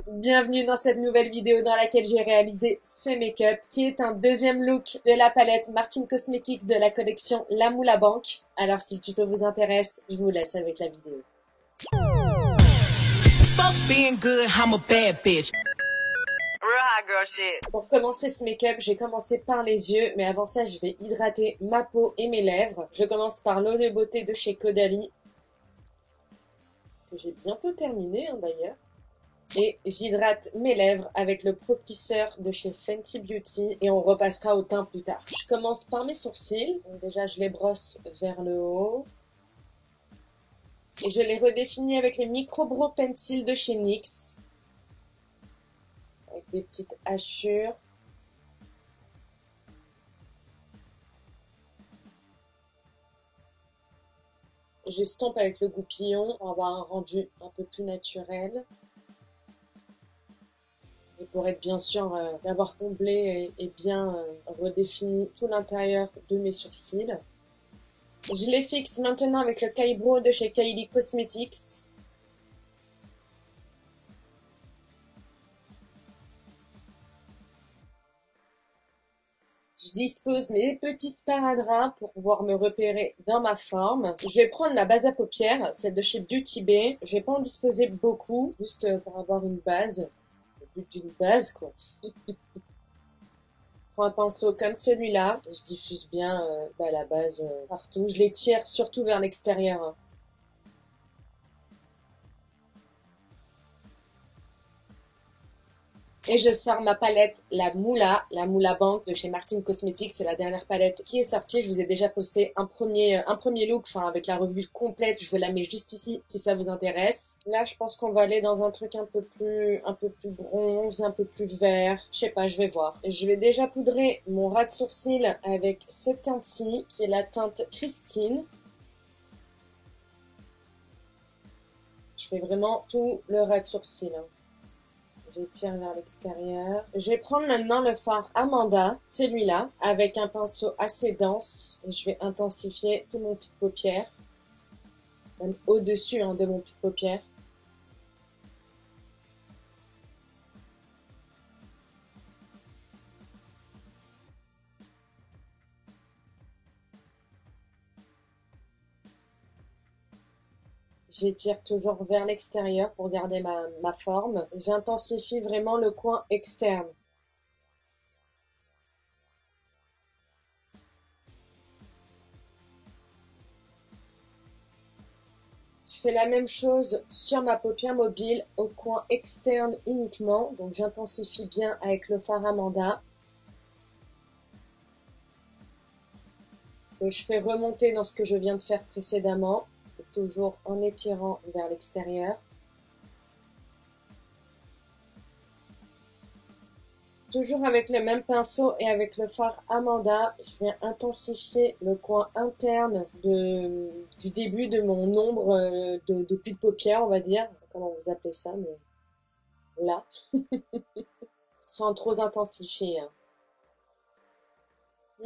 Bienvenue dans cette nouvelle vidéo dans laquelle j'ai réalisé ce make-up qui est un deuxième look de la palette Martin Cosmetics de la collection La Moula Banque. Alors si le tuto vous intéresse, je vous laisse avec la vidéo. Pour commencer ce make-up, j'ai commencé par les yeux, mais avant ça, je vais hydrater ma peau et mes lèvres. Je commence par l'eau de beauté de chez Caudalie, que j'ai bientôt terminé d'ailleurs. Et j'hydrate mes lèvres avec le Pro-Plisseur de chez Fenty Beauty et on repassera au teint plus tard. Je commence par mes sourcils. Donc déjà, je les brosse vers le haut. Et je les redéfinis avec les Micro Brow Pencil de chez NYX. Avec des petites hachures. J'estompe avec le goupillon pour avoir un rendu un peu plus naturel. Et pour être bien sûr d'avoir comblé et bien redéfini tout l'intérieur de mes sourcils. Je les fixe maintenant avec le K-Brow de chez Kylie Cosmetics. Je dispose mes petits sparadraps pour pouvoir me repérer dans ma forme. Je vais prendre la base à paupières, celle de chez Beauty Bay. Je vais pas en disposer beaucoup, juste pour avoir une base. Le but d'une base, quoi. Je prends un pinceau comme celui-là. Je diffuse bien la base partout. Je les tire surtout vers l'extérieur. Hein. Et je sors ma palette, la Moula Banque de chez Martin Cosmetics. C'est la dernière palette qui est sortie. Je vous ai déjà posté un premier look, enfin avec la revue complète. Je vous la mets juste ici si ça vous intéresse. Là, je pense qu'on va aller dans un truc un peu plus bronze, un peu plus vert. Je sais pas, je vais voir. Je vais déjà poudrer mon ras de sourcil avec cette teinte-ci, qui est la teinte Christine. Je fais vraiment tout le ras de sourcil. Hein. Je tire vers l'extérieur. Je vais prendre maintenant le fard Amanda, celui-là, avec un pinceau assez dense. Et je vais intensifier tout mon pli de paupière, même au-dessus de mon pli de paupière. J'étire toujours vers l'extérieur pour garder ma forme. J'intensifie vraiment le coin externe. Je fais la même chose sur ma paupière mobile, au coin externe uniquement. Donc j'intensifie bien avec le fard Amanda. Que je fais remonter dans ce que je viens de faire précédemment. Toujours en étirant vers l'extérieur. Toujours avec le même pinceau et avec le fard Amanda, je viens intensifier le coin interne du début de mon ombre de pli de paupière, on va dire. Comment vous appelez ça, mais là. Sans trop intensifier. Hein.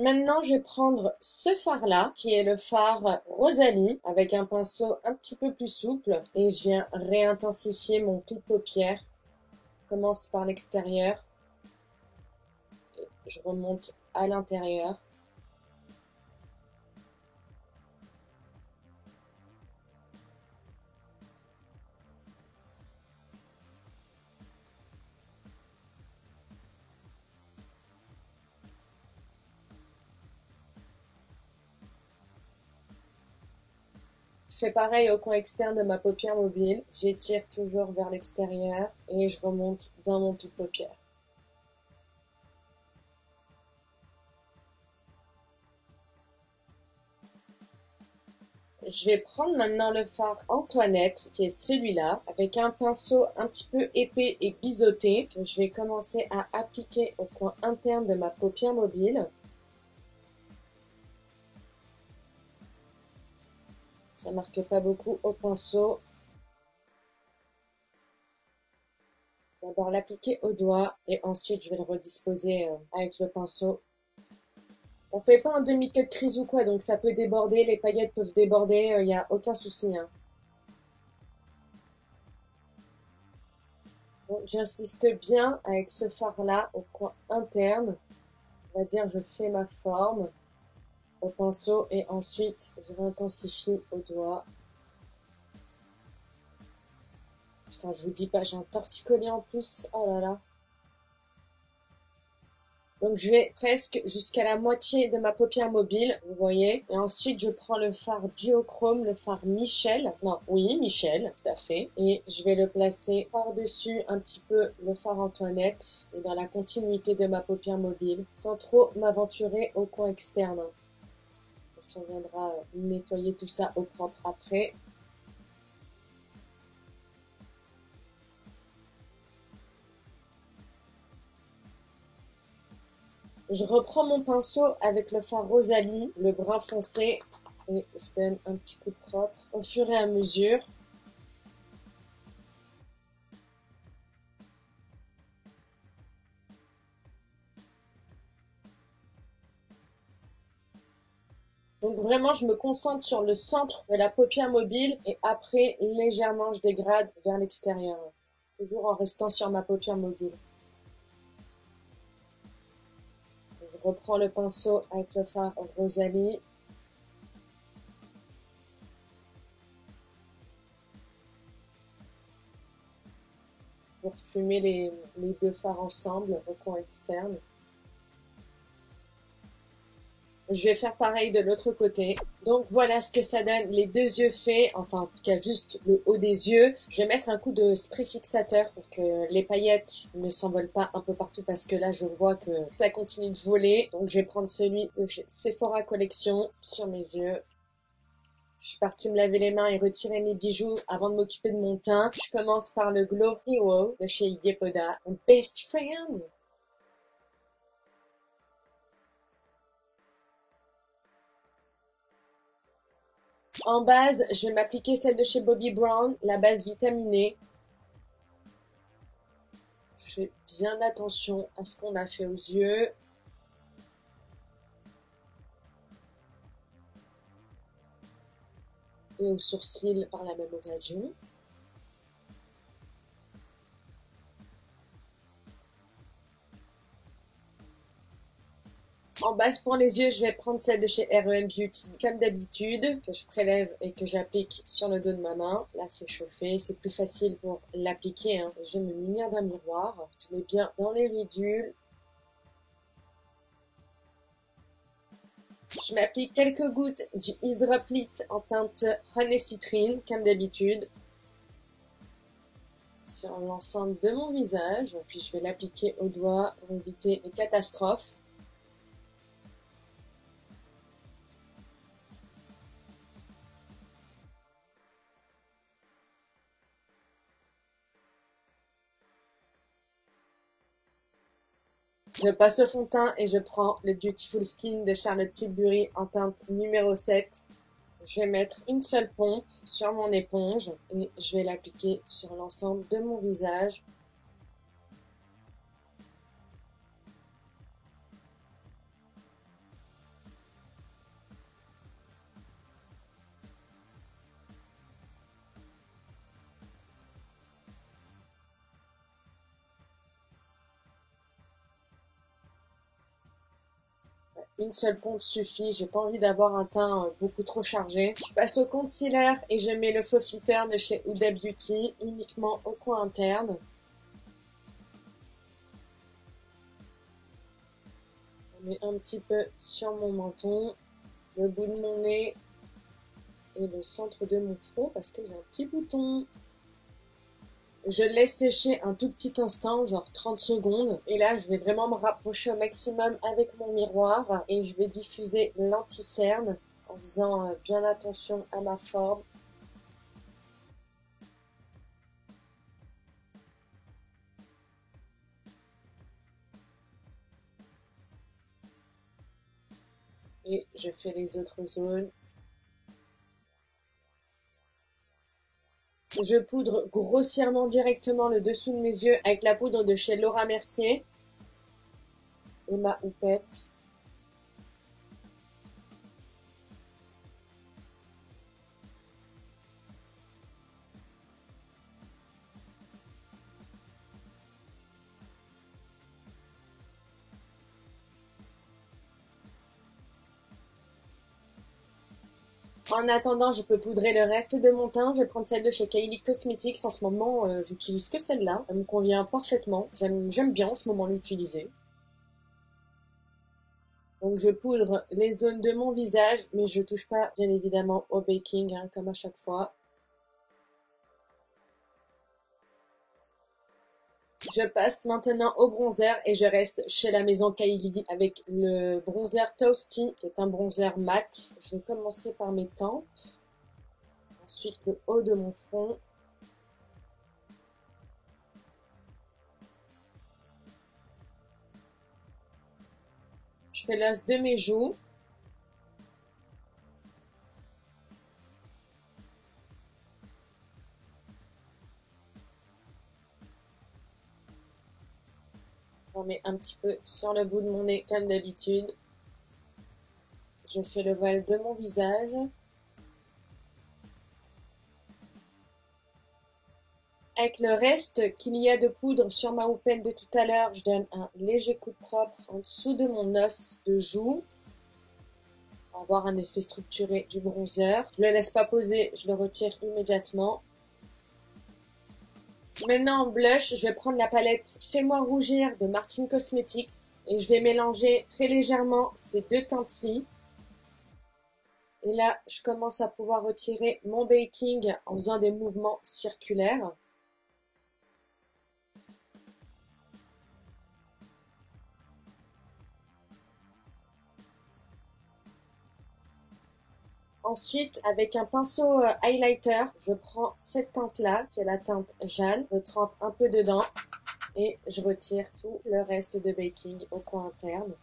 Maintenant, je vais prendre ce fard-là, qui est le fard Rosalie, avec un pinceau un petit peu plus souple. Et je viens réintensifier mon pli de paupière. Je commence par l'extérieur. Je remonte à l'intérieur. Je fais pareil au coin externe de ma paupière mobile. J'étire toujours vers l'extérieur et je remonte dans mon pli de paupière. Je vais prendre maintenant le fard Antoinette, qui est celui-là, avec un pinceau un petit peu épais et biseauté, que je vais commencer à appliquer au coin interne de ma paupière mobile. Ça marque pas beaucoup au pinceau. D'abord l'appliquer au doigt et ensuite je vais le redisposer avec le pinceau. On fait pas un demi-cut crease ou quoi, donc ça peut déborder, les paillettes peuvent déborder, y a aucun souci. Hein. Donc j'insiste bien avec ce fard-là au coin interne. On va dire je fais ma forme au pinceau et ensuite je l'intensifie au doigt. Putain, je vous dis pas, j'ai un torticolis en plus. Oh là là. Donc je vais presque jusqu'à la moitié de ma paupière mobile, vous voyez. Et ensuite je prends le fard duochrome, le fard Michel. Non, oui, Michel, tout à fait. Et je vais le placer par-dessus un petit peu le fard Antoinette et dans la continuité de ma paupière mobile, sans trop m'aventurer au coin externe. On viendra nettoyer tout ça au propre après. Je reprends mon pinceau avec le fard Rosalie, le brun foncé, et je donne un petit coup de propre au fur et à mesure. Donc vraiment, je me concentre sur le centre de la paupière mobile et après, légèrement, je dégrade vers l'extérieur. Toujours en restant sur ma paupière mobile. Je reprends le pinceau avec le fard Rosalie. Pour fumer les deux fards ensemble au coin externe. Je vais faire pareil de l'autre côté. Donc voilà ce que ça donne, les deux yeux faits, enfin en tout cas juste le haut des yeux. Je vais mettre un coup de spray fixateur pour que les paillettes ne s'envolent pas un peu partout parce que là je vois que ça continue de voler. Donc je vais prendre celui de chez Sephora Collection sur mes yeux. Je suis partie me laver les mains et retirer mes bijoux avant de m'occuper de mon teint. Je commence par le Glow Hero de chez Yepoda, mon best friend. En base, je vais m'appliquer celle de chez Bobbi Brown, la base vitaminée. Je fais bien attention à ce qu'on a fait aux yeux. Et aux sourcils par la même occasion. En base pour les yeux, je vais prendre celle de chez R.E.M. Beauty, comme d'habitude, que je prélève et que j'applique sur le dos de ma main. La fait chauffer, c'est plus facile pour l'appliquer. Hein. Je vais me munir d'un miroir. Je mets bien dans les ridules. Je m'applique quelques gouttes du Ease Drop Lit en teinte Honey Citrine, comme d'habitude, sur l'ensemble de mon visage. Puis je vais l'appliquer au doigt pour éviter les catastrophes. Je passe au fond de teint et je prends le Beautiful Skin de Charlotte Tilbury en teinte numéro 7. Je vais mettre une seule pompe sur mon éponge et je vais l'appliquer sur l'ensemble de mon visage. Une seule pompe suffit, j'ai pas envie d'avoir un teint beaucoup trop chargé. Je passe au concealer et je mets le faux filter de chez Huda Beauty uniquement au coin interne. Je mets un petit peu sur mon menton, le bout de mon nez et le centre de mon front parce que j'ai un petit bouton. Je laisse sécher un tout petit instant, genre 30 secondes. Et là, je vais vraiment me rapprocher au maximum avec mon miroir et je vais diffuser l'anti-cerne en faisant bien attention à ma forme. Et je fais les autres zones. Je poudre grossièrement directement le dessous de mes yeux avec la poudre de chez Laura Mercier et ma houppette. En attendant, je peux poudrer le reste de mon teint. Je vais prendre celle de chez Kylie Cosmetics. En ce moment, j'utilise que celle-là. Elle me convient parfaitement. J'aime bien en ce moment l'utiliser. Donc je poudre les zones de mon visage, mais je touche pas bien évidemment au baking, hein, comme à chaque fois. Je passe maintenant au bronzer et je reste chez la maison Kylie avec le bronzer Toasty, qui est un bronzer mat. Je vais commencer par mes tempes, ensuite le haut de mon front. Je fais l'os de mes joues. J'en mets un petit peu sur le bout de mon nez comme d'habitude. Je fais le voile de mon visage. Avec le reste qu'il y a de poudre sur ma houppette de tout à l'heure, je donne un léger coup de propre en dessous de mon os de joue pour avoir un effet structuré du bronzer. Je le laisse pas poser, je le retire immédiatement. Maintenant en blush, je vais prendre la palette Fais-moi rougir de Martin Cosmetics et je vais mélanger très légèrement ces deux teintes-ci. Et là, je commence à pouvoir retirer mon baking en faisant des mouvements circulaires. Ensuite, avec un pinceau highlighter, je prends cette teinte-là, qui est la teinte Jeanne, je trempe un peu dedans et je retire tout le reste de baking au coin interne.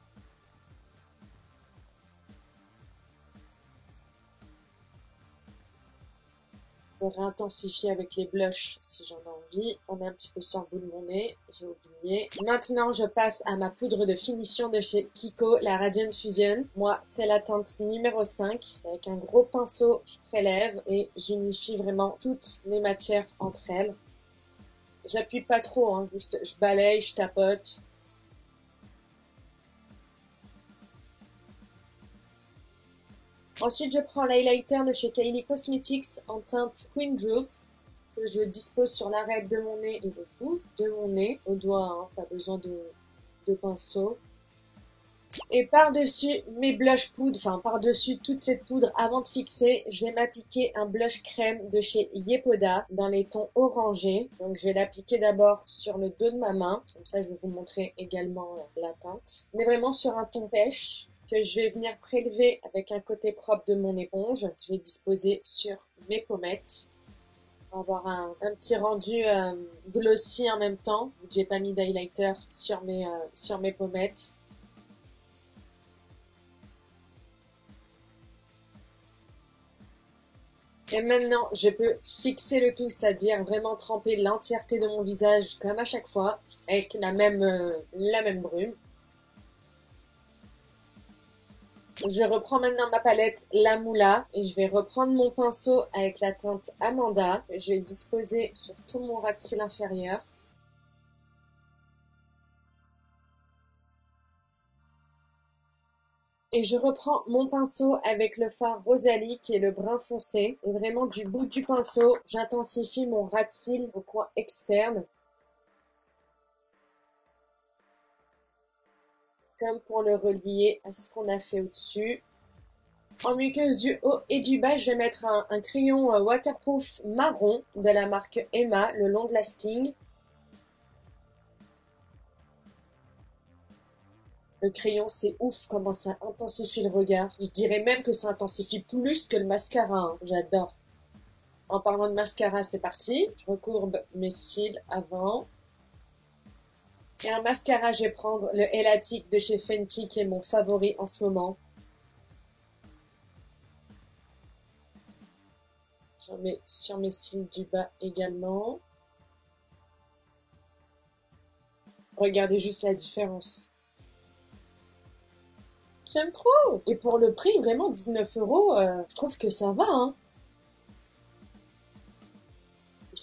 Je réintensifie avec les blushs si j'en ai envie. On met un petit peu sur le bout de mon nez, j'ai oublié. Maintenant, je passe à ma poudre de finition de chez Kiko, la Radiant Fusion. Moi, c'est la teinte numéro 5. Avec un gros pinceau, je prélève et j'unifie vraiment toutes les matières entre elles. J'appuie pas trop, hein, juste je balaye, je tapote. Ensuite, je prends l'highlighter de chez Kylie Cosmetics en teinte Queen Droop que je dispose sur l'arête de mon nez et le bout de mon nez, au doigt, hein, pas besoin de pinceau. Et par-dessus mes blush poudre, enfin par-dessus toute cette poudre avant de fixer, je vais m'appliquer un blush crème de chez Yepoda dans les tons orangés. Donc je vais l'appliquer d'abord sur le dos de ma main, comme ça je vais vous montrer également la teinte. On est vraiment sur un ton pêche que je vais venir prélever avec un côté propre de mon éponge. Je vais disposer sur mes pommettes. On va avoir un petit rendu glossy en même temps, vu que j'ai pas mis d'highlighter sur mes pommettes. Et maintenant, je peux fixer le tout, c'est-à-dire vraiment tremper l'entièreté de mon visage comme à chaque fois, avec la même brume. Je reprends maintenant ma palette La Moula et je vais reprendre mon pinceau avec la teinte Amanda. Je vais le disposer sur tout mon ras de cils inférieur. Et je reprends mon pinceau avec le fard Rosalie qui est le brun foncé. Et vraiment du bout du pinceau, j'intensifie mon ras de cils au coin externe. Comme pour le relier à ce qu'on a fait au-dessus. En muqueuse du haut et du bas, je vais mettre un crayon waterproof marron de la marque Emma, le long lasting. Le crayon, c'est ouf comment ça intensifie le regard. Je dirais même que ça intensifie plus que le mascara, hein. J'adore. En parlant de mascara, c'est parti. Je recourbe mes cils avant. Et un mascara, je vais prendre le Elatic de chez Fenty, qui est mon favori en ce moment. J'en mets sur mes cils du bas également. Regardez juste la différence. J'aime trop. Et pour le prix, vraiment 19 €, je trouve que ça va, hein.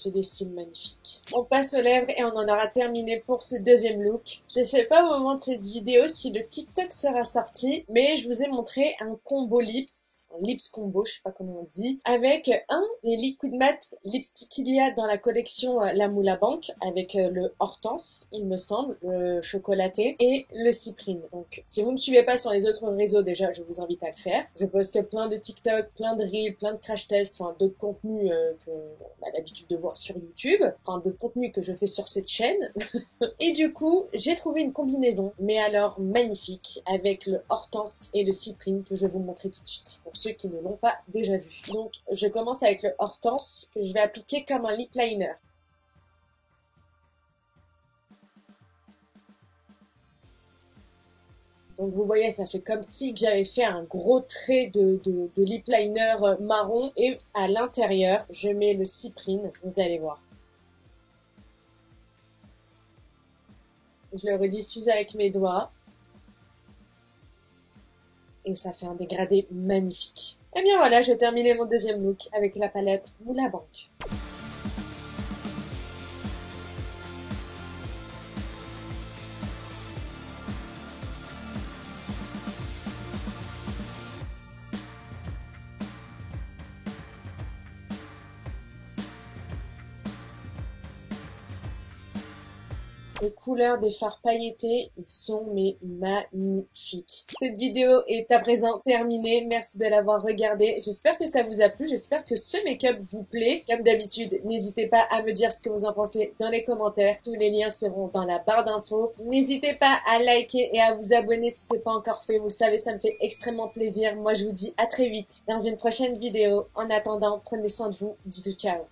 fait des cils magnifiques. On passe aux lèvres et on en aura terminé pour ce deuxième look. Je sais pas au moment de cette vidéo si le TikTok sera sorti, mais je vous ai montré un combo lips, un lips combo, je sais pas comment on dit, avec un des liquid matte lipstick qu'il y a dans la collection La Moula Bank, avec le Hortense, il me semble, le chocolaté, et le cyprine. Donc, si vous me suivez pas sur les autres réseaux, déjà, je vous invite à le faire. Je poste plein de TikTok, plein de reels, plein de crash tests, enfin, d'autres contenus que on a l'habitude de voir sur YouTube, enfin, d'autres contenus que je fais sur cette chaîne. Et du coup, j'ai trouvé une combinaison, mais alors magnifique, avec le Hortense et le cyprine que je vais vous montrer tout de suite, pour ceux qui ne l'ont pas déjà vu. Donc, je commence avec le Hortense, que je vais appliquer comme un lip liner. Donc vous voyez, ça fait comme si j'avais fait un gros trait de lip liner marron. Et à l'intérieur, je mets le cyprine, vous allez voir. Je le rediffuse avec mes doigts. Et ça fait un dégradé magnifique. Et bien voilà, j'ai terminé mon deuxième look avec la palette Moula Bank. Les couleurs des fards pailletés, ils sont mais magnifiques. Cette vidéo est à présent terminée. Merci de l'avoir regardée. J'espère que ça vous a plu. J'espère que ce make-up vous plaît. Comme d'habitude, n'hésitez pas à me dire ce que vous en pensez dans les commentaires. Tous les liens seront dans la barre d'infos. N'hésitez pas à liker et à vous abonner si ce n'est pas encore fait. Vous le savez, ça me fait extrêmement plaisir. Moi, je vous dis à très vite dans une prochaine vidéo. En attendant, prenez soin de vous. Bisous, ciao.